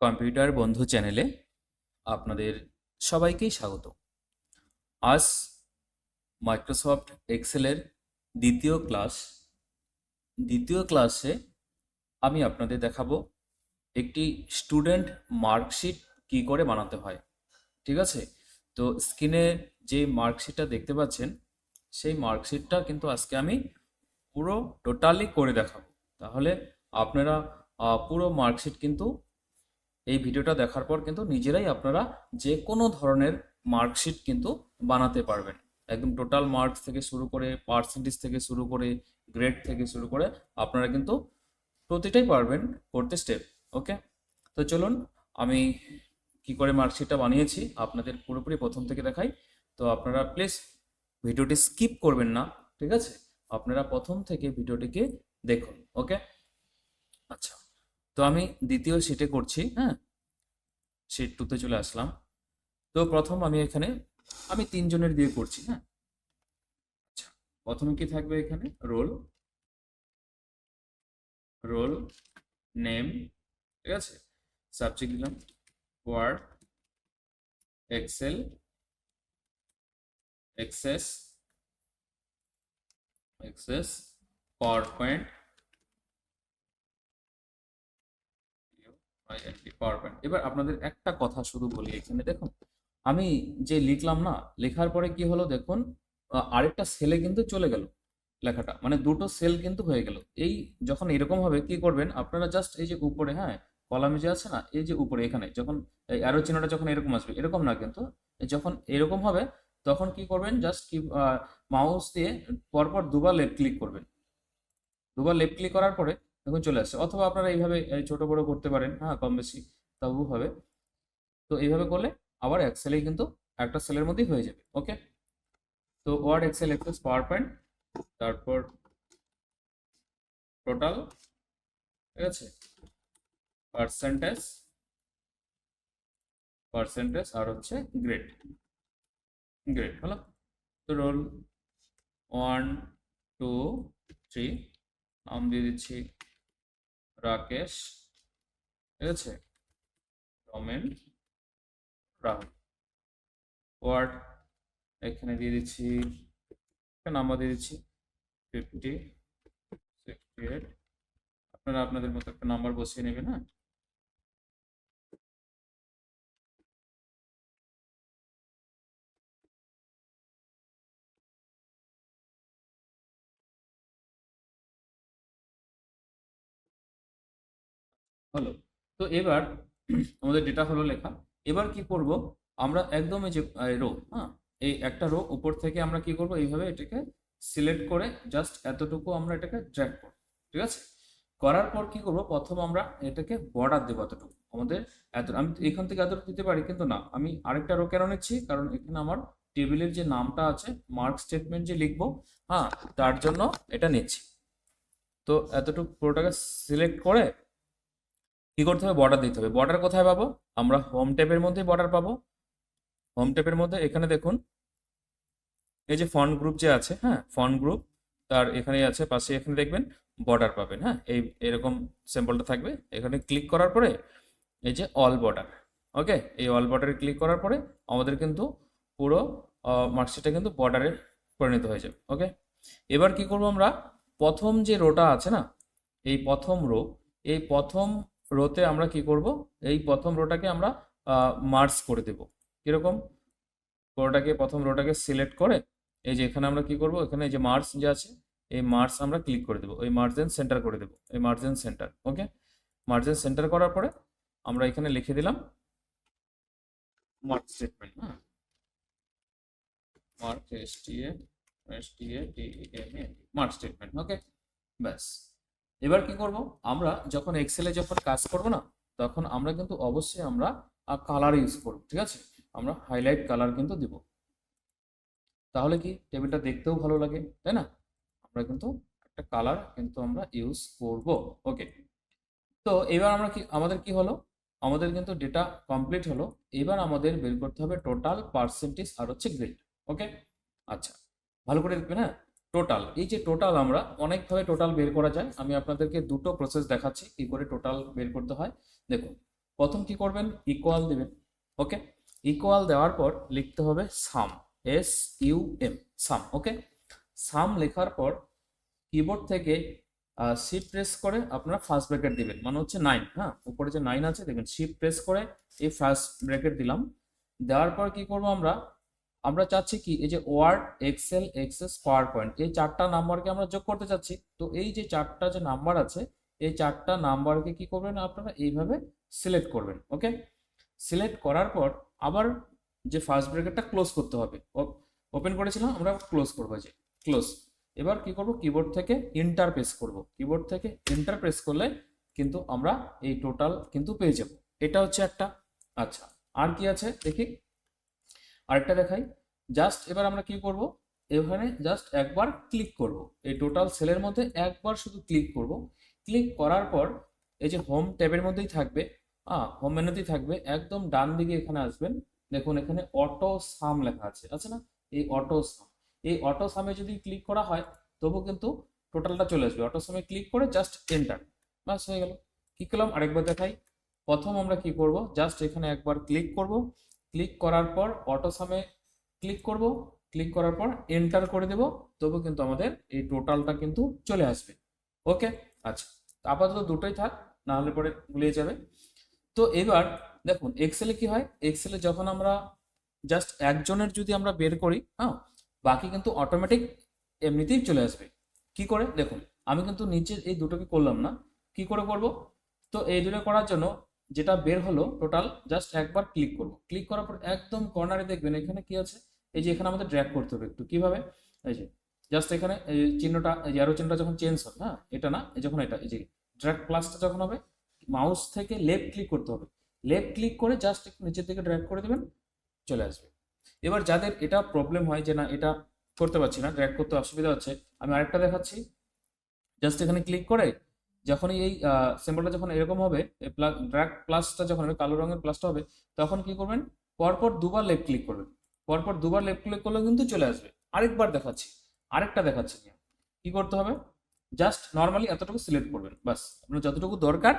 Computer বন্ধু চ্যানেলে আপনাদের সবাইকেই স্বাগত। আজ মাইক্রোসফট এক্সেলের দ্বিতীয় ক্লাস। দ্বিতীয় ক্লাসে আমি আপনাদের দেখাবো একটি স্টুডেন্ট মার্কশিট কি করে বানাতে হয়। ঠিক আছে? তো স্ক্রিনে যে মার্কশিটটা দেখতে পাচ্ছেন সেই মার্কশিটটা কিন্তু আজকে আমি পুরো টোটালি করে দেখাবো। তাহলে আপনারা পুরো মার্কশিট কিন্তু এই ভিডিওটা দেখার পর কিন্তু নিজেরাই আপনারা যে কোনো ধরনের মার্কশিট কিন্তু বানাতে পারবেন। একদম টোটাল মার্কস থেকে শুরু করে, পার্সেন্টেজ থেকে শুরু করে, গ্রেড থেকে শুরু করে আপনারা কিন্তু প্রতিটাই পারবেন করতে স্টেপ। ওকে, তো চলুন আমি কি করে মার্কশিটটা বানিয়েছি আপনাদের পুরোপুরি প্রথম থেকে দেখাই। তো আপনারা প্লিজ ভিডিওটি স্কিপ করবেন না, ঠিক আছে? আপনারা প্রথম থেকে ভিডিওটিকে দেখুন। ওকে, আচ্ছা, তো আমি দ্বিতীয় শিটে করছি। হ্যাঁ, শিট টুতে চলে আসলাম। তো প্রথম আমি এখানে আমি তিনজনের দিয়ে করছি। হ্যাঁ, আচ্ছা, প্রথমে কি থাকবে এখানে? রোল, রোল নেম, ঠিক আছে। সাবজেক্ট দিলাম Word, Excel, Access, Access, PowerPoint, PowerPoint. এবার আপনাদের একটা কথা শুধু বলি, এখানে দেখুন আমি যে লিখলাম না, লেখার পরে কি হলো দেখুন, আরেকটা সেলে কিন্তু চলে গেল লেখাটা, মানে দুটো সেল কিন্তু হয়ে গেল। এই যখন এরকম হবে কি করবেন আপনারা, জাস্ট এই যে উপরে, হ্যাঁ, কলামে যে আছে না, এই যে উপরে এখানে যখন এই অ্যারো চিহ্নটা যখন এরকম আসবে, এরকম না কিন্তু, যখন এরকম হবে তখন কি করবেন, জাস্ট কি মাউস দিয়ে পরপর দুবার লেফট ক্লিক করবেন। দুবার লেফট ক্লিক করার পরে দেখুন চলে আসছে, অথবা আপনারা এইভাবে ছোট বড় করতে পারেন, হ্যাঁ, কম বেশি তবু হবে। তো এইভাবে করলে আবার এক্সেলেই কিন্তু একটা সেলের মধ্যেই হয়ে যাবে। ওকে, তো Word, Excel, Access, PowerPoint, তারপর টোটাল, ঠিক আছে, পার্সেন্টেজ, পার্সেন্টেজ আর হচ্ছে গ্রেড, গ্রেড হলো। তো রোল 1 2 3, নাম দিয়ে দিচ্ছি রাকেশ, ঠিক আছে, রমেন, রাহুল। ওয়ার্ড এখানে দিয়ে দিচ্ছি, একটা নাম্বার দিয়ে দিচ্ছি 50 68। আপনারা আপনাদের মতো একটা নাম্বার বসিয়ে নেবেন। হ্যাঁ, হলো। তো এবার আমাদের ডেটা হলো লেখা। এবার কি করব আমরা, একদম এই যে রো, হ্যাঁ, এই একটা রো উপর থেকে আমরা কি করব, এইভাবে এটাকে সিলেক্ট করে জাস্ট এতটুকু আমরা এটাকে ড্র্যাগ করব, ঠিক আছে। করার পর কি করব, প্রথম আমরা এটাকে বর্ডার দেবো এতটুকু আমাদের। এত আমি এখান থেকে এতটুকু দিতে পারি, কিন্তু না, আমি আরেকটা রো কেন নিচ্ছি, কারণ এখানে আমার টেবিলের যে নামটা আছে, মার্ক স্টেটমেন্ট যে লিখবো, হ্যাঁ, তার জন্য এটা নিচ্ছি। তো এতটুকু পুরোটাকে সিলেক্ট করে কি করতে হবে, বর্ডার দিতে হবে। বর্ডার কোথায় পাবো আমরা? হোম ট্যাবের মধ্যেই বর্ডার পাবো। হোম ট্যাবের মধ্যে এখানে দেখুন এই যে ফন্ট গ্রুপ যে আছে, হ্যাঁ, ফন্ট গ্রুপ, তার এখানেই আছে পাশে, এখানে দেখবেন বর্ডার পাবেন। হ্যাঁ, এই এরকম সিম্বলটা থাকবে। এখানে ক্লিক করার পরে এই যে অল বর্ডার, ওকে, এই অল বর্ডারে ক্লিক করার পরে আমাদের কিন্তু পুরো মার্কশিটটা কিন্তু বর্ডারে পরিণত হয়ে যাবে। ওকে, এবার কি করব আমরা, প্রথম যে রোটা আছে না, এই প্রথম রো, এই প্রথম রোতে আমরা কি করব, এই প্রথম রোটাকে আমরা মার্জ করে দেব। কিরকম? পুরোটাকে, প্রথম রোটাকে সিলেক্ট করে এই যে এখানে আমরা কি করব, এখানে এই যে মার্জ যে আছে, এই মার্জ আমরা ক্লিক করে দেবো, এই মার্জেন সেন্টার করে দেবো, এই মার্জেন সেন্টার। ওকে, মার্জেন সেন্টার করার পরে আমরা এখানে লিখে দিলাম মার্ক স্টেটমেন্ট। হ্যাঁ, মার্ক, STATEM, মার্ক স্টেটমেন্ট। ওকে, ব্যাস। এবার কি করব আমরা, যখন এক্সেলে যখন কাজ করব না, তখন আমরা কিন্তু অবশ্যই আমরা কালার ইউজ করব, ঠিক আছে। আমরা হাইলাইট কালার কিন্তু দিব, তাহলে কি টেবিলটা দেখতেও ভালো লাগে, তাই না? আমরা কিন্তু একটা কালার কিন্তু আমরা ইউজ করব। ওকে, তো এবার আমরা কি, আমাদের কি হলো, আমাদের কিন্তু ডেটা কমপ্লিট হলো। এবার আমাদের বের করতে হবে টোটাল, পার্সেন্টেজ আর হচ্ছে গ্রেড। ওকে, আচ্ছা, ভালো করে দেখবেন। হ্যাঁ, টোটাল, এই যে টোটাল, আমরা অনেকভাবে টোটাল বের করা যায়। আমি আপনাদেরকে দুটো প্রসেস দেখাচ্ছি কি করে টোটাল বের করতে হয়। দেখুন, প্রথম কি করবেন, ইকুয়াল দিবেন। ওকে, ইকুয়াল দেওয়ার পর লিখতে হবে সাম, SUM, সাম। ওকে, সাম লেখার পর কিবোর্ড থেকে শিফট প্রেস করে আপনারা ফার্স্ট ব্র্যাকেট দিবেন, মানে হচ্ছে 9। হ্যাঁ, উপরে যে 9 আছে দেখবেন, শিফট প্রেস করে এই ফার্স্ট ব্র্যাকেট দিলাম। দেওয়ার পর কি করব আমরা, আমরা চাচ্ছি কি, এই যে Word, Excel, Access, PowerPoint, এই 4টা নাম্বারকে আমরা যোগ করতে চাচ্ছি। তো এই যে 4টা যে নাম্বার আছে, এই 4টা নাম্বারকে কি করবেন আপনারা, এইভাবে সিলেক্ট করবেন। ওকে, সিলেক্ট করার পর আবার যে ফার্স্ট ব্র্যাকেটটা ক্লোজ করতে হবে, ওপেন করেছিলাম আমরা, ক্লোজ করবো, যে ক্লোজ। এবার কি করব, কিবোর্ড থেকে এন্টার প্রেস করব। কিবোর্ড থেকে এন্টার প্রেস করলে কিন্তু আমরা এই টোটাল কিন্তু পেয়ে যাব। এটা হচ্ছে একটা। আচ্ছা, আর কি আছে দেখি, আরেকটা দেখাই। জাস্ট এবার আমরা কি করব, এখানে জাস্ট একবার ক্লিক করব, এই টোটাল সেলের মধ্যে একবার শুধু ক্লিক করব। ক্লিক করার পর এই যে হোম ট্যাবের মধ্যেই থাকবে, হোম মেনুতেই থাকবে, একদম ডান দিকে এখানে আসবেন। দেখুন এখানে অটো সাম লেখা আছে না, এই অটো সাম, এই অটো সামে যদি ক্লিক করা হয় তবু কিন্তু টোটালটা চলে আসবে। অটো সামে ক্লিক করে জাস্ট এন্টার, বাস হয়ে গেল। কি করলাম আরেকবার দেখাই। প্রথম আমরা কি করব, জাস্ট এখানে একবার ক্লিক করব, ক্লিক করার পর অটো সামে ক্লিক করব, ক্লিক করার পর এন্টার করে দেব, তবু কিন্তু আমাদের এই টোটালটা কিন্তু চলে আসবে। ওকে, আচ্ছা, আপাতত দুটোই থাক, না হলে পরে ভুলিয়ে যাবে। তো এবার দেখুন এক্সেলে কি হয়, এক্সেলে যখন আমরা জাস্ট একজনের যদি আমরা বের করি, হ্যাঁ, বাকি কিন্তু অটোমেটিক এমনিতেই চলে আসবে। কি করে দেখুন, আমি কিন্তু নিচে এই দুটোকে করলাম না, কি করে করব, তো এই দুটো করার জন্য যেটা বের হলো টোটাল, জাস্ট একবার ক্লিক করব। ক্লিক করার পর একদম কর্নারে দেখবেন এখানে কি আছে, এই যে এখানে আমাদের ড্র্যাগ করতে হবে একটু, কিভাবে, এই যে জাস্ট এখানে এই চিহ্নটা, এই অ্যারো চিহ্নটা যখন চেঞ্জ হবে, হ্যাঁ, এটা না, এই যখন এটা, এই যে ড্র্যাগ প্লাসটা যখন হবে, মাউস থেকে লেফট ক্লিক করতে হবে, লেফট ক্লিক করে জাস্ট একটু নিচের দিকে ড্র্যাগ করে দেবেন, চলে আসবে। এবার যাদের এটা প্রবলেম হয় যে না এটা করতে পারছি না, ড্র্যাগ করতে অসুবিধা হচ্ছে, আমি আরেকটা দেখাচ্ছি। জাস্ট এখানে ক্লিক করে যখনই এই সিম্বলটা যখন এরকম হবে, ড্র্যাগ প্লাসটা যখন হবে, কালো রঙের প্লাসটা হবে, তখন কি করবেন, পরপর দুবার লেফট ক্লিক করবেন, পরপর দুবার লেফট ক্লিক করলে কিন্তু চলে আসবে। আরেকবার দেখাচ্ছি, আরেকটা দেখাচ্ছি, কি করতে হবে, জাস্ট নর্মালি এতটুকু সিলেক্ট করবেন, বাস আপনার যতটুকু দরকার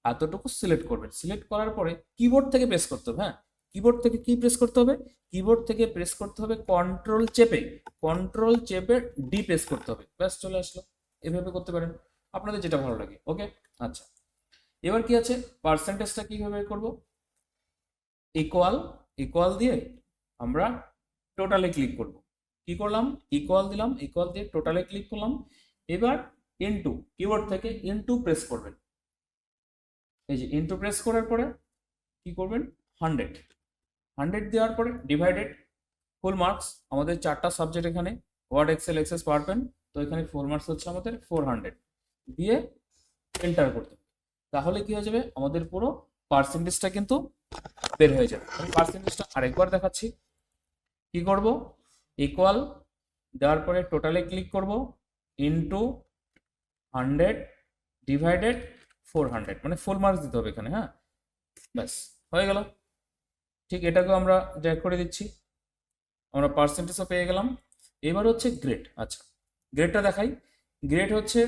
এতটুকু সিলেক্ট করবেন। সিলেক্ট করার পরে কিবোর্ড থেকে প্রেস করতে হবে, হ্যাঁ, কিবোর্ড থেকে কি প্রেস করতে হবে, কিবোর্ড থেকে প্রেস করতে হবে কন্ট্রোল চেপে, কন্ট্রোল চেপে ডি প্রেস করতে হবে, ব্যাস চলে আসলো। এভাবে করতে পারেন, আপনাদের যেটা ভালো লাগে। ওকে, আচ্ছা, এবার কি আছে, পার্সেন্টেজটা কিভাবে করব, ইকুয়াল, ইকুয়াল দিয়ে আমরা টোটালে ক্লিক করব। কি করলাম, ইকুয়াল দিলাম, ইকুয়াল দিয়ে টোটালে ক্লিক করলাম। এবার ইনটু, কিবোর্ড থেকে ইনটু প্রেস করবেন, এই যে ইনটু প্রেস করার পরে কি করবেন, 100, 100 দেওয়ার পরে ডিভাইডেড, ফুল মার্কস, আমাদের 4টা সাবজেক্ট এখানে, Word, Excel, Access, PowerPoint, তো এখানে ফুল মার্কস হচ্ছে আমাদের 400, দিয়ে এন্টার করতে হবে। তাহলে কি হয়ে যাবে, আমাদের পুরো পার্সেন্টেজটা কিন্তু বের হয়ে যাবে। আমি পার্সেন্টেজটা আরেকবার দেখাচ্ছি। কি করব, ইকুয়াল দেওয়ার পরে টোটালে ক্লিক করব, ইনটু 100 ডিভাইডেড 400, মানে ফুল মার্কস দিতে হবে এখানে, হ্যাঁ, ব্যাস হয়ে গেল। ঠিক এটাকেও আমরা ড্র্যাগ করে দিচ্ছি, আমরা পার্সেন্টেজও পেয়ে গেলাম। এবার হচ্ছে গ্রেড। আচ্ছা, গ্রেডটা দেখাই। গ্রেড হচ্ছে,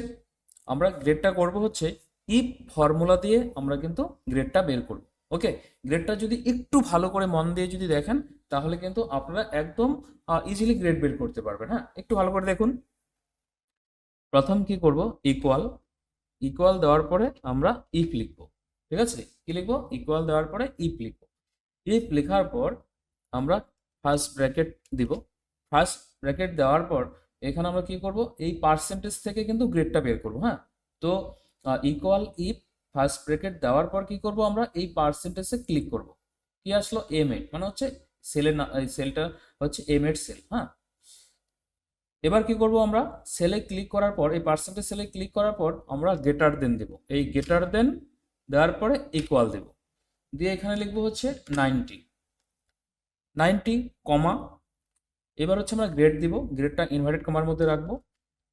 আমরা গ্রেডটা করব হচ্ছে ইফ ফর্মুলা দিয়ে আমরা কিন্তু গ্রেডটা বের করব। ওকে, গ্রেডটা যদি একটু ভালো করে মন দিয়ে যদি দেখেন তাহলে কিন্তু আপনারা একদম ইজিলি গ্রেড বের করতে পারবেন। হ্যাঁ, একটু ভালো করে দেখুন। প্রথম কি করব, ইকুয়াল, ইকুয়াল দেওয়ার পরে আমরা ইফ লিখব। ঠিক আছে, কি লিখবো, ইকুয়াল দেওয়ার পরে ইফ লিখব। ইফ লেখার পর আমরা ফার্স্ট ব্র্যাকেট দিব। ফার্স্ট ব্র্যাকেট দেওয়ার পর এখানে আমরা কি করব, এই পার্সেন্টেজ থেকে কিন্তু গ্রেডটা বের করব। হ্যাঁ, তো ইকুয়াল ইফ ফার্স্ট ব্র্যাকেট দেওয়ার পর কি করব, আমরা এই পার্সেন্টেজে ক্লিক করব। কি আসলো, M8, মানে হচ্ছে সেলের সেলটা হচ্ছে M8 সেল। হ্যাঁ, এবার কি করব, আমরা সেলে ক্লিক করার পর, এই পার্সেন্টেজ সেলে ক্লিক করার পর আমরা গ্রেটার দেন দেব। এই গ্রেটার দেন দেওয়ার পরে ইকুয়াল দেব, দিয়ে এখানে লিখবো হচ্ছে 90, 90 কমা। এবার হচ্ছে আমরা গ্রেড দিব, গ্রেডটা ইনভার্টেড কমার মধ্যে রাখবো।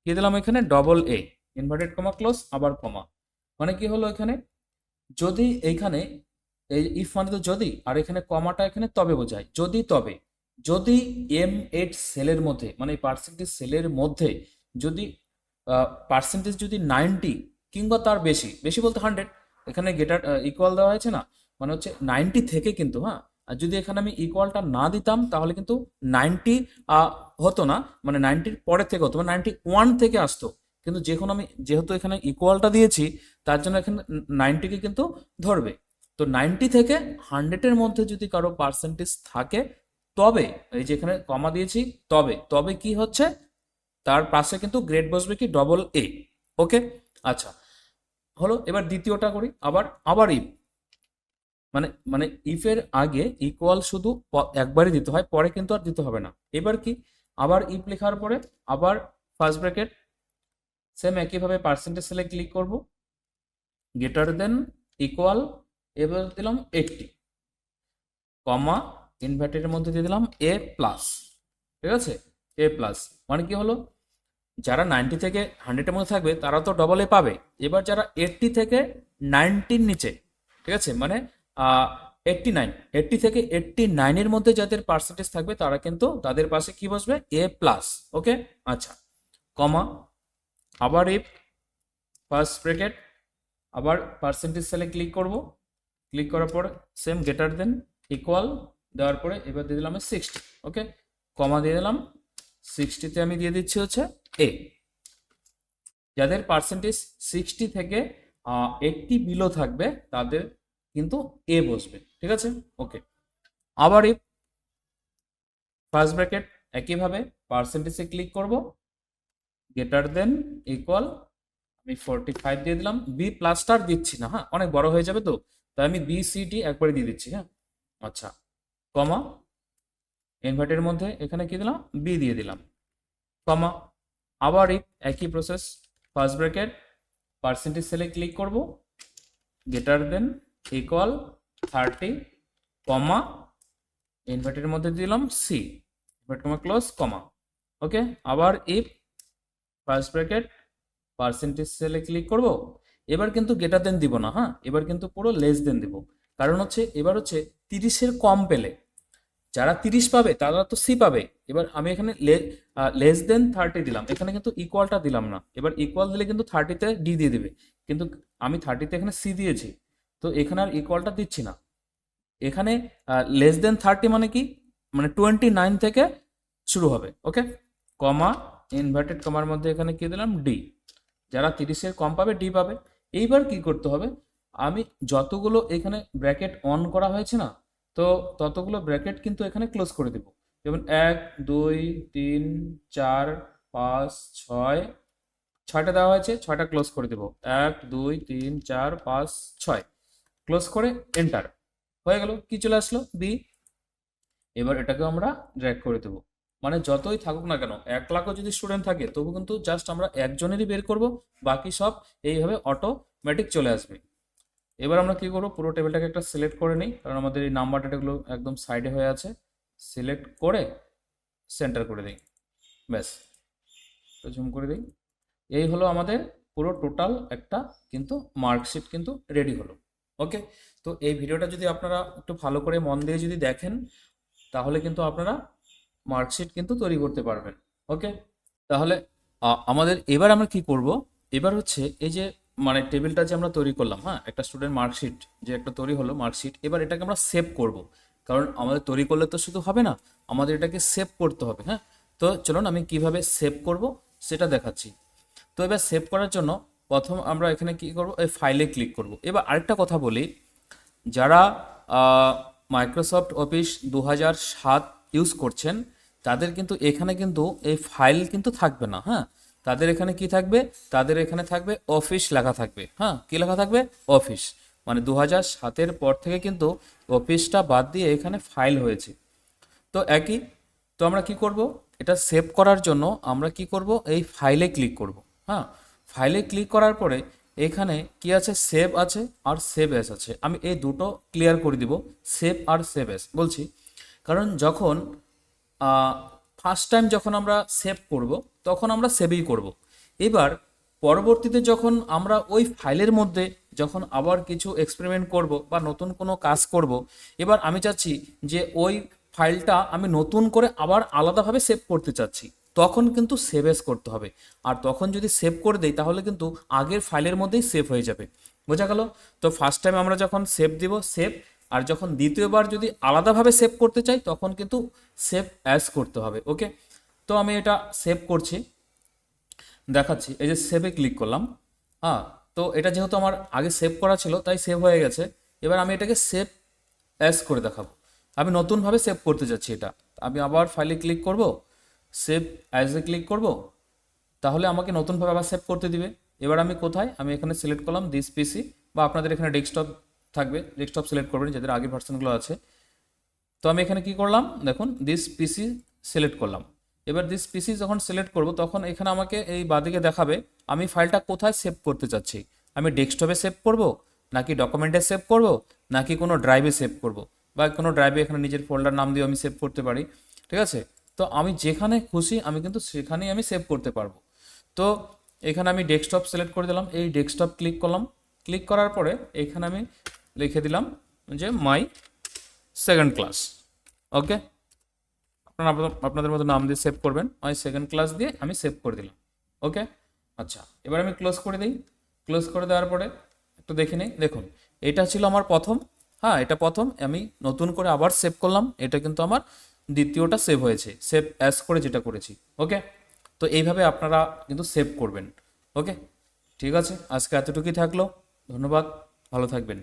কি দিলাম এখানে, double A, inverted comma close, আবার কমা। মানে কি হলো, এখানে যদি এইখানে এই ইফ মানে তো যদি, আর এখানে কমাটা এখানে তবে বোঝায়, যদি তবে, যদি M8 সেলের মধ্যে, মানে এই পার্সেন্টেজ সেলের মধ্যে যদি পার্সেন্টেজ যদি 90 কিংবা তার বেশি, বেশি বলতে 100, এখানে গেটার ইকুয়াল দেওয়া হয়েছে না, মানে হচ্ছে 90 থেকে কিন্তু, হ্যাঁ। আর যদি এখানে আমি ইকুয়ালটা না দিতাম তাহলে কিন্তু 90 হতো না, মানে 90-র পরে থেকে হতো, মানে 91 থেকে আসতো। কিন্তু যেহেতু এখানে ইকুয়ালটা দিয়েছি, তার জন্য এখানে 90-কে কিন্তু ধরবে। তো 90 থেকে 100-এর মধ্যে যদি কারো পার্সেন্টেজ থাকে, তবে এই যে এখানে কমা দিয়েছি, তবে তবে কি হচ্ছে, তার পাশে কিন্তু গ্রেড বসবে কি, ডবল এ। ওকে, আচ্ছা, হলো। এবার দ্বিতীয়টা করি। আবার আবার ইফ, মানে মানে ইফের আগে ইকুয়াল শুধু একবারই দিতে হয়, পরে কিন্তু আর দিতে হবে না। এবার কি, আবার ইফ লেখার পরে আবার ফার্স্ট ব্র্যাকেট, সেম একইভাবে পার্সেন্টেজ সেলে ক্লিক করব, গ্রেটার দেন ইকুয়াল, এবার দিলাম 80, কমা, ইনভার্টেডের মধ্যে দিয়ে দিলাম এ প্লাস। ঠিক আছে, এ প্লাস মানে কি হলো, যারা 90 থেকে 100-এর মধ্যে থাকবে তারা তো ডবল এ পাবে। এবার যারা 80 থেকে 90-র নিচে, ঠিক আছে, মানে 89, 80 থেকে 89-এর মধ্যে যাদের পার্সেন্টেজ থাকবে তারা কিন্তু তাদের পাশে কি বসবে, এ প্লাস। ওকে, আচ্ছা, কমা, আবার ইফ ফার্স্ট ব্র্যাকেট, আবার পার্সেন্টেজ সেলে ক্লিক করব, ক্লিক করার পরে সেম গ্রেটার দেন ইকুয়াল দেওয়ার পরে এবার দিয়ে দিলাম 60। ওকে, কমা দিয়ে দিলাম, 60-তে আমি দিয়ে দিচ্ছি হচ্ছে এ। যাদের পার্সেন্টেজ 60 থেকে 80 বিলো থাকবে তাদের কিন্তু এ বসবে। ঠিক আছে, ওকে। আবার ইফ ফার্স্ট ব্র্যাকেট, একইভাবে পার্সেন্টেজে ক্লিক করব, গ্রেটার দেন ইকুয়াল, আমি 45 দিয়ে দিলাম, বি প্লাসটা আর দিচ্ছি না, হ্যাঁ, অনেক বড় হয়ে যাবে তো, তাই আমি বি সি ডি একবারে দিয়ে দিচ্ছি, হ্যাঁ। আচ্ছা, কমা, ইনভার্টের মধ্যে এখানে কি দিলাম, বি দিয়ে দিলাম, কমা, আবার একই প্রসেস, ফার্স্ট ব্র্যাকেট, পার্সেন্টেজ সেলে ক্লিক করব, গ্রেটার দেন ইকুয়াল 30, কমা, ইনভার্টের মধ্যে দিলাম সি, ইনভার্ট কমা ক্লোজ, কমা। ওকে, আবার ইফ ফার্স্ট ব্র্যাকেট, পার্সেন্টেজ সেলে ক্লিক করব, এবার কিন্তু গ্রেটার দেন দিব না, হ্যাঁ, এবার কিন্তু পুরো লেস দেন দিব। কারণ হচ্ছে এবার হচ্ছে 30-এর কম পেলে যারা 30 পাবে তারা তো সি পাবে। এবার আমি এখানে লেস দেন 30 দিলাম, এখানে কিন্তু ইকুয়ালটা দিলাম না। এবার ইকুয়াল দিলে কিন্তু 30-তে ডি দিয়ে দিবে, কিন্তু আমি 30-তে এখানে সি দিয়েছি, তো এখানে আর ইকুয়ালটা দিচ্ছি না। এখানে লেস দেন 30 মানে কি, মানে 29 থেকে শুরু হবে। ওকে, কমা, ইনভার্টেড কমার মধ্যে এখানে কি দিলাম, ডি। যারা 30-এর কম পাবে ডি পাবে। এইবার কি করতে হবে, আমি যতগুলো এখানে ব্র্যাকেট অন করা হয়েছে না, তো ততগুলো ব্র্যাকেট কিন্তু এখানে ক্লোজ করে দেব। যেমন 1 2 3 4 5 6, 6টা দেওয়া হয়েছে, 6টা ক্লোজ করে দেব, 1 2 3 4 5 6, ক্লোজ করে এন্টার। হয়ে গেল, কি চলে আসলো, বি। এবার এটাকে আমরা ড্র্যাগ করে দেবো, মানে যতই থাকুক না কেন, 1 লাখও যদি স্টুডেন্ট থাকে তবু কিন্তু জাস্ট আমরা একজনেরই বের করব, বাকি সব এইভাবে অটোমেটিক চলে আসবে। এবার আমরা কি করবো, পুরো টেবিলটাকে একটা সিলেক্ট করে নিই, কারণ আমাদের এই নাম্বার ডেটাগুলো একদম সাইডে হয়ে আছে। সিলেক্ট করে সেন্টার করে দিই, ব্যাস, জুম করে দিই। এই হলো আমাদের পুরো টোটাল একটা কিন্তু মার্কশিট কিন্তু রেডি হলো। ওকে, তো এই ভিডিওটা যদি আপনারা একটু ভালো করে মন দিয়ে যদি দেখেন, তাহলে কিন্তু আপনারা মার্কশিট কিন্তু তৈরি করতে পারবেন। ওকে, তাহলে আমাদের এবার আমরা কি করব, এবার হচ্ছে এই যে মানে টেবিলটা যে আমরা তৈরি করলাম, হ্যাঁ, একটা স্টুডেন্ট মার্কশিট যে একটা তৈরি হলো মার্কশিট, এবার এটাকে আমরা সেভ করব। কারণ আমাদের তৈরি করলে তো শুধু হবে না, আমাদের এটাকে সেভ করতে হবে, হ্যাঁ। তো চলুন আমি কিভাবে সেভ করব সেটা দেখাচ্ছি। তো এবার সেভ করার জন্য প্রথম আমরা এখানে কি করব, এই ফাইলে ক্লিক করব। এবার আরেকটা কথা বলি, যারা মাইক্রোসফট অফিস 2007 ইউজ করছেন তাদের কিন্তু এখানে কিন্তু এই ফাইল কিন্তু থাকবে না, হ্যাঁ। তাদের এখানে কি থাকবে, তাদের এখানে থাকবে অফিস লেখা থাকবে, হ্যাঁ, কি লেখা থাকবে, অফিস। মানে 2007-এর পর থেকে কিন্তু অফিসটা বাদ দিয়ে এখানে ফাইল হয়েছে। তো একই, তো আমরা কি করব, এটা সেভ করার জন্য আমরা কি করব, এই ফাইলে ক্লিক করব, হ্যাঁ। ফাইলে ক্লিক করার পরে এখানে কি আছে, সেভ আছে আর সেভ এস আছে। আমি এই দুটো ক্লিয়ার করে দিব, সেভ আর সেভ এস বলছি, কারণ যখন ফার্স্ট টাইম যখন আমরা সেভ করব তখন আমরা সেভই করব। এবার পরবর্তীতে যখন আমরা ওই ফাইলের মধ্যে যখন আবার কিছু এক্সপেরিমেন্ট করব বা নতুন কোনো কাজ করব, এবার আমি চাচ্ছি যে ওই ফাইলটা আমি নতুন করে আবার আলাদাভাবে সেভ করতে চাচ্ছি, তখন কিন্তু সেভ এস করতে হবে। আর তখন যদি সেভ করে দেই তাহলে কিন্তু আগের ফাইলের মধ্যেই সেভ হয়ে যাবে। বোঝা গেল? তো ফার্স্ট টাইম আমরা যখন সেভ দিব সেভ, আর যখন দ্বিতীয়বার যদি আলাদাভাবে সেভ করতে চাই তখন কিন্তু সেভ অ্যাজ করতে হবে। ওকে, তো আমি এটা সেভ করছি, দেখাচ্ছি। এই যে সেভে ক্লিক করলাম। হ্যাঁ, তো এটা যেহেতু আমার আগে সেভ করা ছিল তাই সেভ হয়ে গেছে। এবার আমি এটাকে সেভ অ্যাজ করে দেখাবো। আমি নতুনভাবে সেভ করতে যাচ্ছি এটা। আমি আবার ফাইলে ক্লিক করব, সেভ অ্যাজে ক্লিক করব, তাহলে আমাকে নতুনভাবে আবার সেভ করতে দিবে। এবার আমি কোথায়, আমি এখানে সিলেক্ট করলাম দিস পিসি, বা আপনাদের এখানে ডেস্কটপ থাকবে, ডেস্কটপ সিলেক্ট করবেন যাদের আগের ভার্সনগুলো আছে। তো আমি এখানে কি করলাম দেখুন, দিস পিসি সিলেক্ট করলাম। এবার দিস পিসি যখন সিলেক্ট করব তখন এখানে আমাকে এই বাদিকে দেখাবে আমি ফাইলটা কোথায় সেভ করতে চাচ্ছি। আমি ডেস্কটপে সেভ করব, নাকি ডকুমেন্টে সেভ করব, নাকি কোনো ড্রাইভে সেভ করব, বা কোনো ড্রাইভে এখানে নিজের ফোল্ডার নাম দিয়ে আমি সেভ করতে পারি। ঠিক আছে, তো আমি যেখানে খুশি আমি কিন্তু সেখানেই আমি সেভ করতে পারবো। তো এখানে আমি ডেস্কটপ সিলেক্ট করে দিলাম, এই ডেস্কটপ ক্লিক করলাম। ক্লিক করার পরে এখানে আমি লিখে দিলাম যে মাই সেকেন্ড ক্লাস। ওকে, আপনারা আপনাদের মতো নাম দিয়ে সেভ করবেন, মাই সেকেন্ড ক্লাস দিয়ে আমি সেভ করে দিলাম। ওকে, আচ্ছা, এবার আমি ক্লোজ করে দিই। ক্লোজ করে দেওয়ার পরে একটু দেখে নিই। দেখুন, এটা ছিল আমার প্রথম, হ্যাঁ এটা প্রথম, আমি নতুন করে আবার সেভ করলাম, এটা কিন্তু আমার দ্বিতীয়টা সেভ হয়েছে, সেভ অ্যাজ করে যেটা করেছি। ওকে, তো এইভাবে আপনারা কিন্তু সেভ করবেন। ওকে, ঠিক আছে, আজকে এতটুকুই থাকলো। ধন্যবাদ, ভালো থাকবেন।